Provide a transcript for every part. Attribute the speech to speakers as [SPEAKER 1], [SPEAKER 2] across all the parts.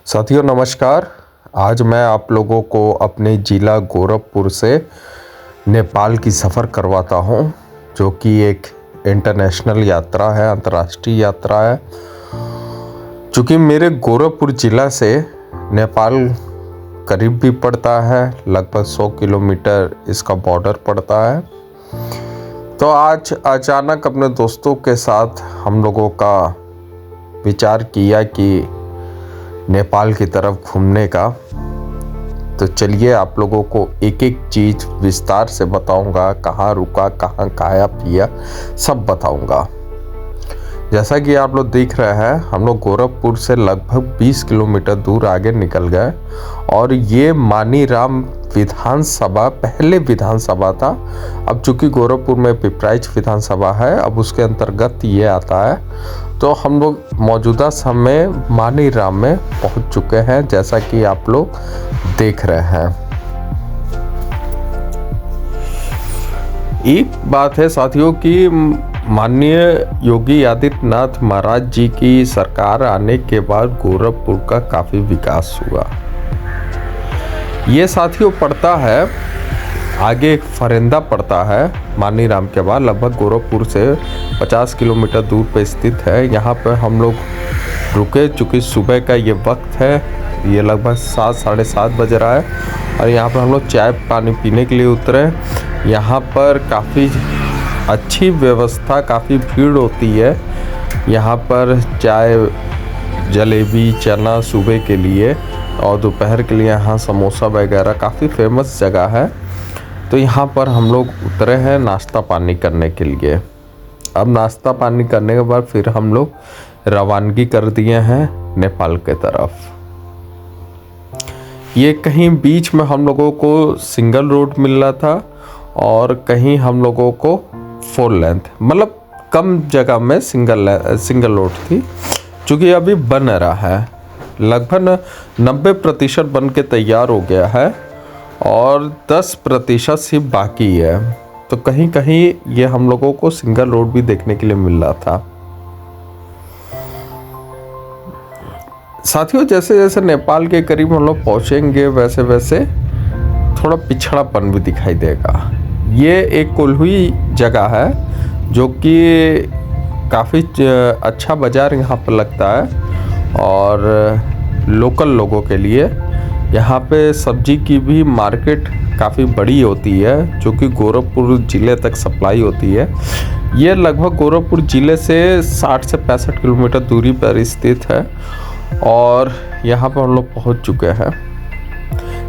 [SPEAKER 1] साथियों नमस्कार। आज मैं आप लोगों को अपने ज़िला गोरखपुर से नेपाल की सफ़र करवाता हूं, जो कि एक इंटरनेशनल यात्रा है, अंतर्राष्ट्रीय यात्रा है। चूँकि मेरे गोरखपुर ज़िला से नेपाल करीब भी पड़ता है, लगभग 100 किलोमीटर इसका बॉर्डर पड़ता है। तो आज अचानक अपने दोस्तों के साथ हम लोगों का विचार किया कि नेपाल की तरफ घूमने का। तो चलिए आप लोगों को एक एक चीज़ विस्तार से बताऊंगा, कहाँ रुका, कहाँ खाया पिया, सब बताऊंगा। जैसा कि आप लोग देख रहे हैं, हम लोग गोरखपुर से लगभग 20 किलोमीटर दूर आगे निकल गए और ये मानीराम विधानसभा पहले विधानसभा था। अब चूँकि गोरखपुर में पिपराइच विधानसभा है, अब उसके अंतर्गत ये आता है। तो हम लोग मौजूदा समय मानीराम में पहुंच चुके हैं, जैसा कि आप लोग देख रहे हैं। एक बात है साथियों कि माननीय योगी आदित्यनाथ महाराज जी की सरकार आने के बाद गोरखपुर का काफ़ी विकास हुआ। ये साथियों पड़ता है आगे फरेंदा पड़ता है मानीराम के बाद, लगभग गोरखपुर से 50 किलोमीटर दूर पे स्थित है। यहाँ पर हम लोग रुके, चूँकि सुबह का ये वक्त है, ये लगभग 7 साढ़े 7 बज रहा है और यहाँ पर हम लोग चाय पानी पीने के लिए उतरे। यहाँ पर काफ़ी अच्छी व्यवस्था, काफ़ी भीड़ होती है। यहाँ पर चाय, जलेबी, चना सुबह के लिए और दोपहर के लिए यहाँ समोसा वगैरह काफ़ी फेमस जगह है। तो यहाँ पर हम लोग उतरे हैं नाश्ता पानी करने के लिए। अब नाश्ता पानी करने के बाद फिर हम लोग रवानगी कर दिए हैं नेपाल के तरफ। ये कहीं बीच में हम लोगों को सिंगल रोड मिल रहा था और कहीं हम लोगों को 4 लेंथ, मतलब कम जगह में सिंगल रोड थी। चूँकि अभी बन रहा है, लगभग 90% बन के तैयार हो गया है और 10% सिर्फ बाकी है। तो कहीं कहीं ये हम लोगों को सिंगल रोड भी देखने के लिए मिल रहा था। साथियों जैसे जैसे नेपाल के करीब हम लोग पहुँचेंगे, वैसे वैसे थोड़ा पिछड़ापन भी दिखाई देगा। ये एक कोल्हुई जगह है जो कि काफ़ी अच्छा बाज़ार यहाँ पर लगता है और लोकल लोगों के लिए यहाँ पे सब्जी की भी मार्केट काफ़ी बड़ी होती है, जो कि गोरखपुर ज़िले तक सप्लाई होती है। ये लगभग गोरखपुर ज़िले से 60 से 65 किलोमीटर दूरी पर स्थित है और यहाँ पर हम लोग पहुँच चुके हैं।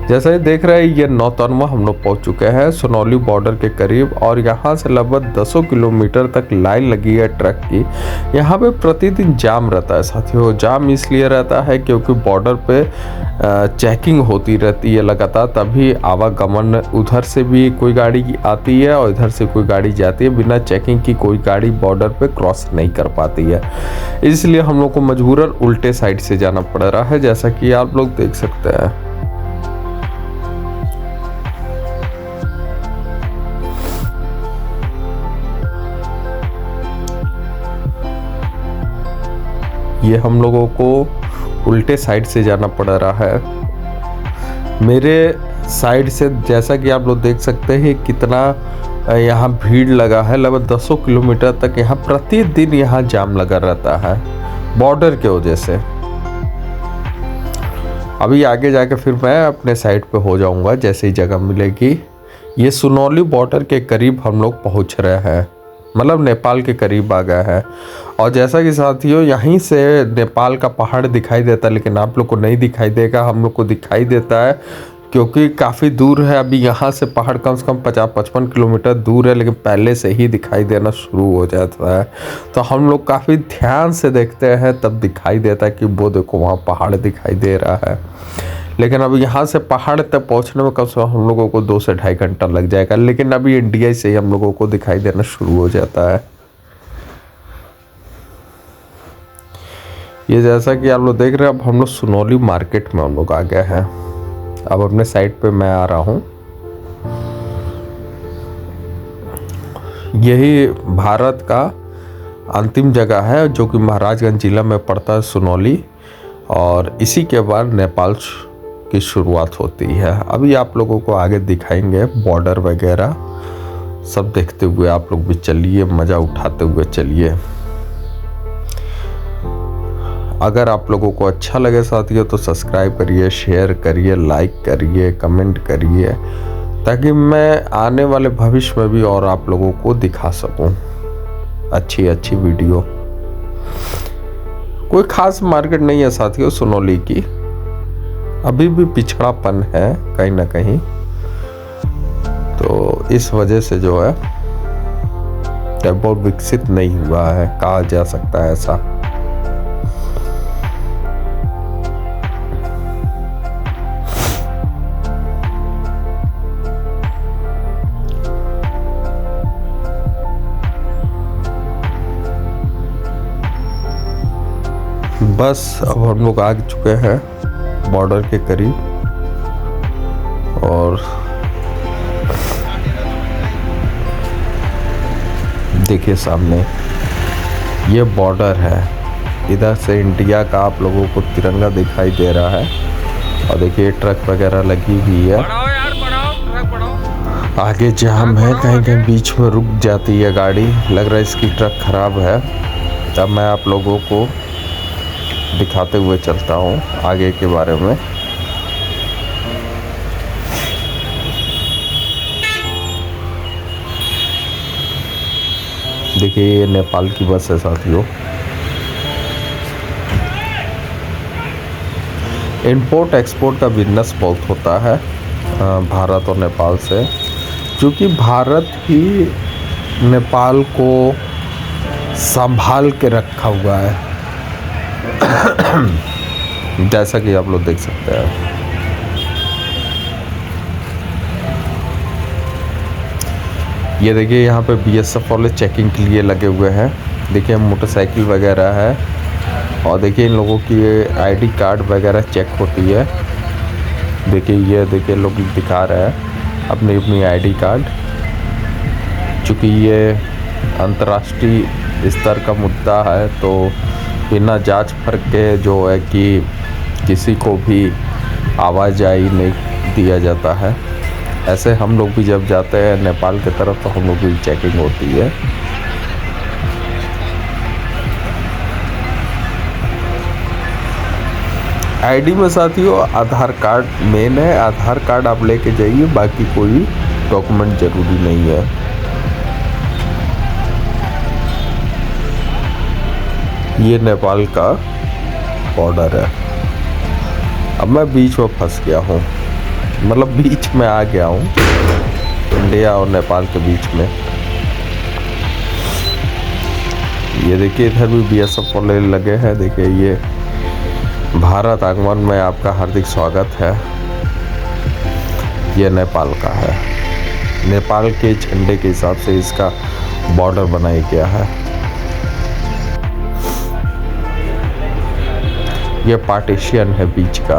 [SPEAKER 1] जैसा ही देख रहे हैं, ये नौतनवा हम लोग पहुँच चुके हैं सुनौली बॉर्डर के करीब और यहाँ से लगभग 10 किलोमीटर तक लाइन लगी है ट्रक की। यहाँ पे प्रतिदिन जाम रहता है साथियों। जाम इसलिए रहता है क्योंकि बॉर्डर पे चेकिंग होती रहती है लगातार, तभी आवागमन, उधर से भी कोई गाड़ी आती है और इधर से कोई गाड़ी जाती है। बिना चेकिंग की कोई गाड़ी बॉर्डर पे क्रॉस नहीं कर पाती है, इसलिए हम लोग को मजबूरन उल्टे साइड से जाना पड़ रहा है, जैसा कि आप लोग देख सकते हैं। ये हम लोगों को उल्टे साइड से जाना पड़ रहा है। मेरे साइड से जैसा कि आप लोग देख सकते हैं कितना यहाँ भीड़ लगा है। लगभग 10 किलोमीटर तक यहाँ प्रतिदिन यहाँ जाम लगा रहता है बॉर्डर के वजह से। अभी आगे जाके फिर मैं अपने साइड पे हो जाऊंगा जैसे ही जगह मिलेगी। ये सुनौली बॉर्डर के करीब हम लोग पहुँच रहे हैं, मतलब नेपाल के करीब आ गया है। और जैसा कि साथियों यहीं से नेपाल का पहाड़ दिखाई देता है, लेकिन आप लोग को नहीं दिखाई देगा, हम लोग को दिखाई देता है क्योंकि काफ़ी दूर है। अभी यहाँ से पहाड़ कम से कम 50-55 किलोमीटर दूर है, लेकिन पहले से ही दिखाई देना शुरू हो जाता है। तो हम लोग काफ़ी ध्यान से देखते हैं, तब दिखाई देता है कि वो देखो वहाँ पहाड़ दिखाई दे रहा है। लेकिन अब यहाँ से पहाड़ तक पहुँचने में कम से कम हम लोगों को 2 से ढाई घंटा लग जाएगा, लेकिन अभी इंडिया से ही हम लोगों को दिखाई देना शुरू हो जाता है। ये जैसा कि आप लोग देख रहे हैं, अब हम लोग सुनौली मार्केट में हम लोग आ गए हैं। अब अपने साइड पे मैं आ रहा हूँ। यही भारत का अंतिम जगह है जो कि महाराजगंज जिला में पड़ता है, सुनौली। और इसी के बाद नेपाल की शुरुआत होती है। अभी आप लोगों को आगे दिखाएंगे बॉर्डर वगैरह सब देखते हुए आप लोग भी चलिए, मज़ा उठाते हुए चलिए। अगर आप लोगों को अच्छा लगे साथियों तो सब्सक्राइब करिए, शेयर करिए, लाइक करिए, कमेंट करिए, ताकि मैं आने वाले भविष्य में भी और आप लोगों को दिखा सकूं अच्छी अच्छी वीडियो। कोई खास मार्केट नहीं है साथियों सुनौली की, अभी भी पिछड़ापन है कहीं ना कहीं, तो इस वजह से जो है बहुत विकसित नहीं हुआ है, कहा जा सकता है ऐसा। बस अब हम लोग आ चुके हैं बॉर्डर के करीब, और देखिए सामने ये बॉर्डर है। इधर से इंडिया का आप लोगों को तिरंगा दिखाई दे रहा है, और देखिए ट्रक वगैरह लगी हुई है। आगे जाम है, कहीं कहीं बीच में रुक जाती है गाड़ी, लग रहा है इसकी ट्रक खराब है। तब मैं आप लोगों को दिखाते हुए चलता हूँ आगे के बारे में। देखिए ये नेपाल की बस है साथियों। इंपोर्ट एक्सपोर्ट का बिजनेस बहुत होता है भारत और नेपाल से, क्योंकि भारत ही नेपाल को संभाल के रखा हुआ है। जैसा कि आप लोग देख सकते हैं, ये देखिए यहाँ पे BSF वाले चेकिंग के लिए लगे हुए हैं। देखिए मोटरसाइकिल वगैरह है, और देखिए इन लोगों की ID कार्ड वगैरह चेक होती है। देखिए ये देखिए लोग दिखा रहे हैं अपनी अपनी ID कार्ड, चूँकि ये अंतर्राष्ट्रीय स्तर का मुद्दा है तो बिना जांच परख के जो है कि किसी को भी आवाजाही नहीं दिया जाता है। ऐसे हम लोग भी जब जाते हैं नेपाल की तरफ तो हम लोग की चेकिंग होती है। ID में साथियों आधार कार्ड मेन है, आधार कार्ड आप लेके जाइए, बाकी कोई डॉक्यूमेंट जरूरी नहीं है। ये नेपाल का बॉर्डर है। अब मैं बीच में फंस गया हूँ, मतलब बीच में आ गया हूँ इंडिया और नेपाल के बीच में। ये देखिए इधर भी BSF वाले लगे हैं। देखिए ये भारत आगमन में आपका हार्दिक स्वागत है। ये नेपाल का है, नेपाल के झंडे के हिसाब से इसका बॉर्डर बनाया गया है। ये पार्टीशन है बीच का।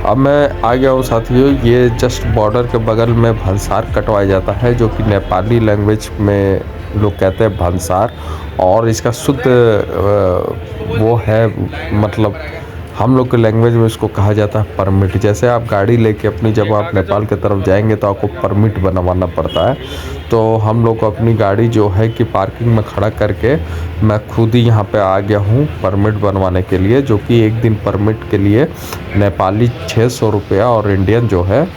[SPEAKER 1] अब मैं आ गया हूँ साथियों, ये जस्ट बॉर्डर के बगल में भंसार कटवाया जाता है, जो कि नेपाली लैंग्वेज में लोग कहते हैं भंसार, और इसका शुद्ध वो है, मतलब हम लोग के लैंग्वेज में इसको कहा जाता है परमिट। जैसे आप गाड़ी लेके अपनी जब आप नेपाल की तरफ जाएंगे तो आपको परमिट बनवाना पड़ता है, तो हम लोग अपनी गाड़ी जो है कि पार्किंग में खड़ा करके मैं खुद ही यहाँ पे आ गया हूँ परमिट बनवाने के लिए, जो कि एक दिन परमिट के लिए नेपाली 600 रुपया और इंडियन जो है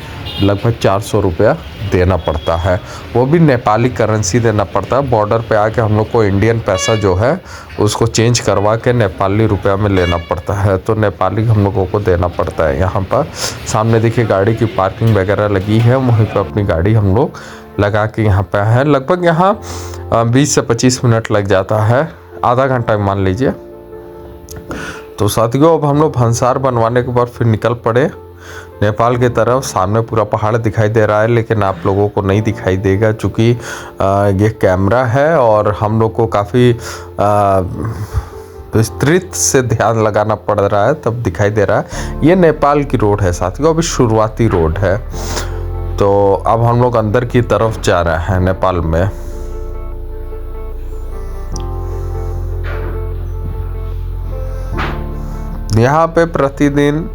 [SPEAKER 1] लगभग 400 रुपया देना पड़ता है। वो भी नेपाली करेंसी देना पड़ता है। बॉर्डर पे आके हम लोग को इंडियन पैसा जो है उसको चेंज करवा के नेपाली रुपया में लेना पड़ता है, तो नेपाली हम लोगों को देना पड़ता है। यहाँ पर सामने देखिए गाड़ी की पार्किंग वगैरह लगी है, वहीं पर अपनी गाड़ी हम लोग लगा के यहाँ पे है। लगभग यहाँ 20 से 25 मिनट लग जाता है, आधा घंटा मान लीजिए। तो साथियों अब हम लोग भंसार बनवाने के बाद फिर निकल पड़े नेपाल की तरफ। सामने पूरा पहाड़ दिखाई दे रहा है, लेकिन आप लोगों को नहीं दिखाई देगा क्योंकि ये कैमरा है और हम लोग को काफ़ी विस्तृत से ध्यान लगाना पड़ रहा है, तब दिखाई दे रहा है। ये नेपाल की रोड है साथियों, अभी शुरुआती रोड है। तो अब हम लोग अंदर की तरफ जा रहे हैं नेपाल में। यहाँ पे प्रतिदिन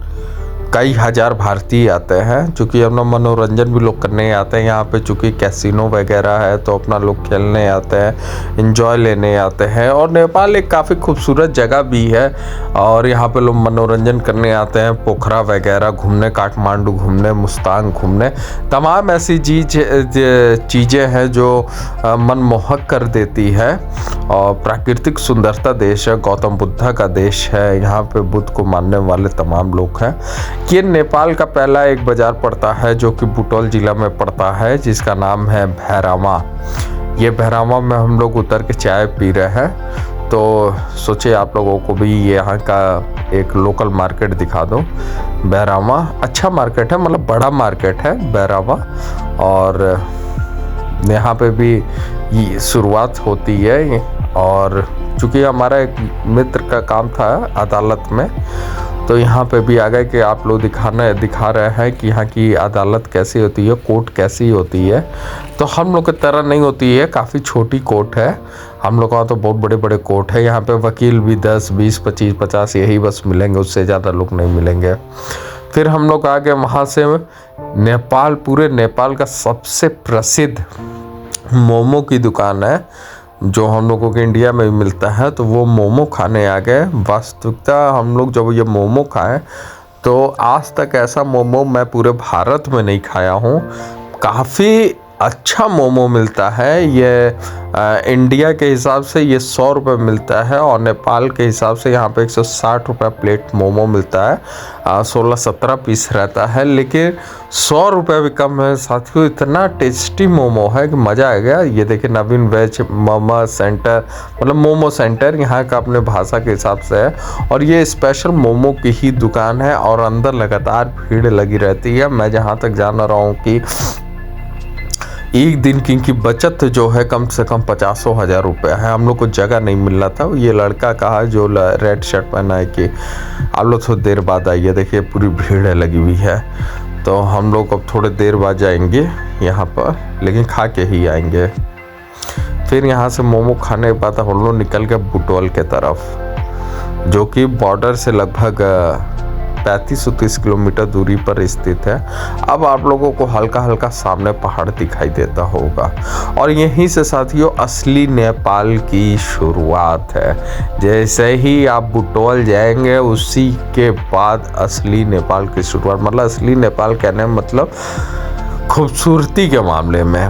[SPEAKER 1] कई हज़ार भारतीय आते हैं, चूँकि अपना मनोरंजन भी लोग करने आते हैं यहाँ पे। चूँकि कैसीनो वगैरह है तो अपना लोग खेलने आते हैं, एंजॉय लेने आते हैं। और नेपाल एक काफ़ी खूबसूरत जगह भी है और यहाँ पे लोग मनोरंजन करने आते हैं, पोखरा वगैरह घूमने, काठमांडू घूमने, मुस्तांग घूमने। तमाम ऐसी चीज़ें हैं जो मनमोहक कर देती है। और प्राकृतिक सुंदरता देश है, गौतम बुद्धा का देश है, यहाँ पे बुद्ध को मानने वाले तमाम लोग हैं। ये नेपाल का पहला एक बाज़ार पड़ता है जो कि बुटवल ज़िला में पड़ता है, जिसका नाम है भैरामा। ये भैरामा में हम लोग उतर के चाय पी रहे हैं, तो सोचे आप लोगों को भी यहाँ का एक लोकल मार्केट दिखा दो। भैरामा अच्छा मार्केट है, मतलब बड़ा मार्केट है भैरामा। और यहाँ पे भी शुरुआत होती है। और चूँकि हमारा एक मित्र का काम था अदालत में, तो यहाँ पे भी आ गए कि आप लोग दिखा रहे हैं कि यहाँ की अदालत कैसी होती है, कोर्ट कैसी होती है। तो हम लोग की तरह नहीं होती है, काफ़ी छोटी कोर्ट है। हम लोग का तो बहुत बड़े बड़े कोर्ट है। यहाँ पे वकील भी 10, 20, 25, 50 यही बस मिलेंगे, उससे ज़्यादा लोग नहीं मिलेंगे। फिर हम लोग आ गए वहाँ से नेपाल। पूरे नेपाल का सबसे प्रसिद्ध मोमो की दुकान है जो हम लोगों के इंडिया में भी मिलता है, तो वो मोमो खाने आ गए। वास्तविकता हम लोग जब ये मोमो खाएं तो आज तक ऐसा मोमो मैं पूरे भारत में नहीं खाया हूँ। काफ़ी अच्छा मोमो मिलता है। ये इंडिया के हिसाब से ये 100 रुपये मिलता है और नेपाल के हिसाब से यहाँ पे 160 रुपये प्लेट मोमो मिलता है। 16-17 पीस रहता है, लेकिन 100 रुपये भी कम है साथियों। इतना टेस्टी मोमो है कि मज़ा आ गया। ये देखिए नवीन वेज मोमो सेंटर, मतलब मोमो सेंटर यहाँ का अपने भाषा के हिसाब से है। और ये स्पेशल मोमो की ही दुकान है और अंदर लगातार भीड़ लगी रहती है। मैं जहाँ तक जान रहा हूँ कि एक दिन की बचत जो है कम से कम 50,000 रुपये है। हम लोग को जगह नहीं मिल रहा था। ये लड़का कहा जो रेड शर्ट पहना है कि आप लोग थोड़ी देर बाद आइए। देखिए पूरी भीड़ लगी हुई है, तो हम लोग अब थोड़ी देर बाद जाएंगे यहाँ पर, लेकिन खा के ही आएंगे। फिर यहाँ से मोमो खाने के बाद हम लोग निकल गए बुटवल के तरफ, जो कि बॉर्डर से लगभग 35-30 किलोमीटर दूरी पर स्थित है। अब आप लोगों को हल्का हल्का सामने पहाड़ दिखाई देता होगा और यहीं से साथियों असली नेपाल की शुरुआत है। जैसे ही आप बुटवल जाएंगे उसी के बाद असली नेपाल की शुरुआत, मतलब असली नेपाल कहने मतलब खूबसूरती के मामले में।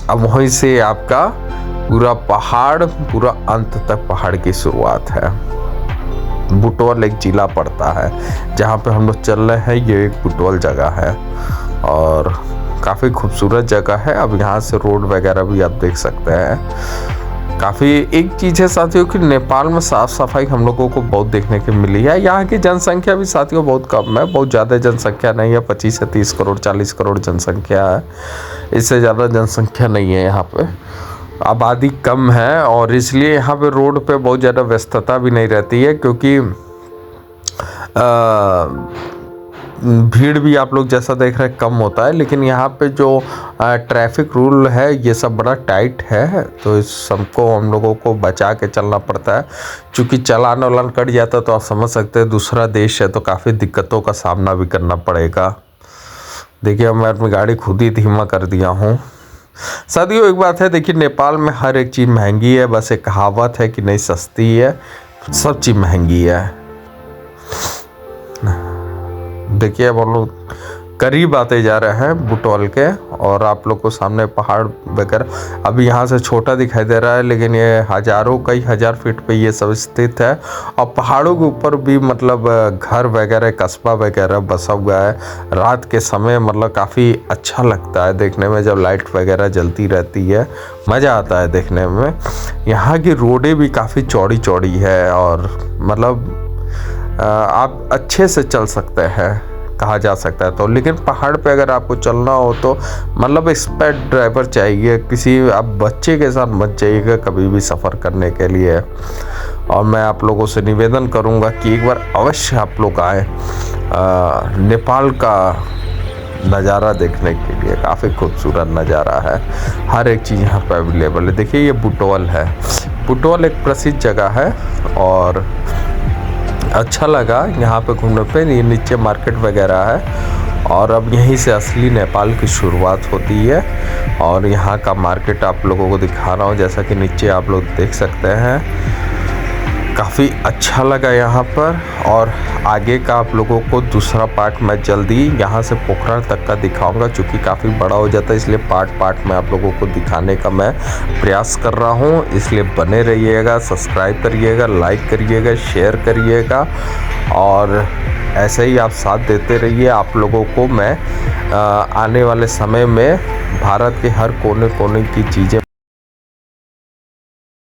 [SPEAKER 1] अब वहीं से आपका पूरा पहाड़, पूरा अंत तक पहाड़ की शुरुआत है। बुटवल एक जिला पड़ता है जहाँ पे हम लोग चल रहे हैं। ये एक बुटवल जगह है और काफ़ी खूबसूरत जगह है। अब यहाँ से रोड वगैरह भी आप देख सकते हैं। काफ़ी एक चीज़ है साथियों कि नेपाल में साफ़ सफाई हम लोगों को बहुत देखने को मिली है। यहाँ की जनसंख्या भी साथियों बहुत कम है, बहुत ज़्यादा जनसंख्या नहीं है। 25 से 30 करोड़ 40 करोड़ जनसंख्या है, इससे ज़्यादा जनसंख्या नहीं है। यहाँ पे आबादी कम है और इसलिए यहाँ पे रोड पे बहुत ज़्यादा व्यस्तता भी नहीं रहती है, क्योंकि भीड़ भी आप लोग जैसा देख रहे हैं कम होता है। लेकिन यहाँ पे जो ट्रैफिक रूल है ये सब बड़ा टाइट है, तो इस सबको हम लोगों को बचा के चलना पड़ता है। चूँकि चालान वालान कट जाता है तो आप समझ सकते हैं दूसरा देश है तो काफ़ी दिक्कतों का सामना भी करना पड़ेगा। देखिए मैं अपनी गाड़ी खुद ही धीमा कर दिया हूँ। साथियों एक बात है, देखिए नेपाल में हर एक चीज़ महंगी है। बस एक कहावत है कि नहीं सस्ती है, सब चीज़ महंगी है। देखिए अब हम लोग करीब आते जा रहे हैं बुटवल के और आप लोग को सामने पहाड़ वगैरह अभी यहाँ से छोटा दिखाई दे रहा है, लेकिन ये हज़ारों कई हज़ार फीट पे ये सब स्थित है। और पहाड़ों के ऊपर भी मतलब घर वगैरह, कस्बा वगैरह बसा हुआ है। रात के समय मतलब काफ़ी अच्छा लगता है देखने में, जब लाइट वगैरह जलती रहती है, मज़ा आता है देखने में। यहाँ की रोडें भी काफ़ी चौड़ी चौड़ी है और मतलब आप अच्छे से चल सकते हैं कहा जा सकता है। तो लेकिन पहाड़ पे अगर आपको चलना हो तो मतलब एक्सपर्ट ड्राइवर चाहिए। किसी आप बच्चे के साथ मत जाइएगा कभी भी सफ़र करने के लिए। और मैं आप लोगों से निवेदन करूंगा कि एक बार अवश्य आप लोग आए नेपाल का नज़ारा देखने के लिए। काफ़ी खूबसूरत नज़ारा है, हर एक चीज़ यहाँ पर अवेलेबल है। देखिए ये बुटवल है। बुटवल एक प्रसिद्ध जगह है और अच्छा लगा यहाँ पे घूमने पे। ये नीचे मार्केट वगैरह है और अब यहीं से असली नेपाल की शुरुआत होती है। और यहाँ का मार्केट आप लोगों को दिखा रहा हूँ, जैसा कि नीचे आप लोग देख सकते हैं। काफ़ी अच्छा लगा यहाँ पर। और आगे का आप लोगों को दूसरा पार्ट मैं जल्दी यहाँ से पोखरा तक का दिखाऊंगा, क्योंकि काफ़ी बड़ा हो जाता है, इसलिए पार्ट में आप लोगों को दिखाने का मैं प्रयास कर रहा हूँ। इसलिए बने रहिएगा, सब्सक्राइब करिएगा, लाइक करिएगा, शेयर करिएगा और ऐसे ही आप साथ देते रहिए। आप लोगों को मैं आने वाले समय में भारत के हर कोने कोने की चीज़ें